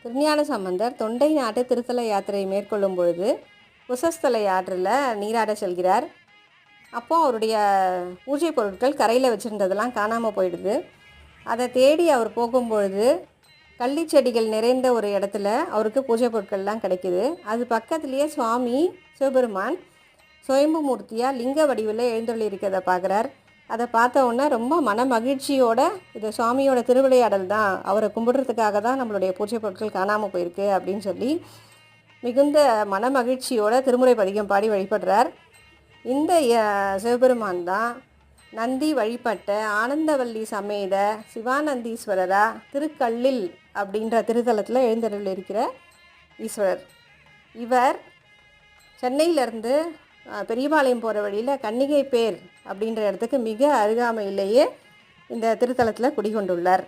திருஞான சம்பந்தர் தொண்டை நாட்டு திருத்தல யாத்திரை மேற்கொள்ளும் பொழுது குசஸ்தலை ஆற்றில் நீராட செல்கிறார். அப்போது அவருடைய பூஜை பொருட்கள் கரையில் வச்சுருந்ததெல்லாம் காணாமல் போயிடுது. அதை தேடி அவர் போகும்பொழுது கள்ளி செடிகள் நிறைந்த ஒரு இடத்துல அவருக்கு பூஜை பொருட்கள்லாம் கிடைக்கிது. அது பக்கத்துலேயே சுவாமி சிவபெருமான் சுயம்பு மூர்த்தியாக லிங்க வடிவில் எழுந்தருளி இருக்கிறத பார்க்குறார். அதை பார்த்த உடனே ரொம்ப மன மகிழ்ச்சியோட இது சுவாமியோட திருவிளையாடல் தான், அவரை கும்பிடுறதுக்காக தான் நம்மளுடைய பூஜை பொருட்கள் காணாமல் போயிருக்கு அப்படின்னு சொல்லி மிகுந்த மன மகிழ்ச்சியோட திருமுறை பதிகம் பாடி வழிபடுறார். இந்த சிவபெருமான் தான் நந்தி வழிபட்ட ஆனந்தவல்லி சமேத சிவானந்தீஸ்வரரா திருக்கல்லில் அப்படின்ற திருத்தலத்தில் எழுந்தருள் இருக்கிற ஈஸ்வரர். இவர் சென்னையிலேருந்து பெரியபாளையம் போகிற வழியில் கன்னிகை பேர் அப்படின்ற இடத்துக்கு மிக அருகாமையிலேயே இந்த திருத்தலத்தில் குடிகொண்டுள்ளார்.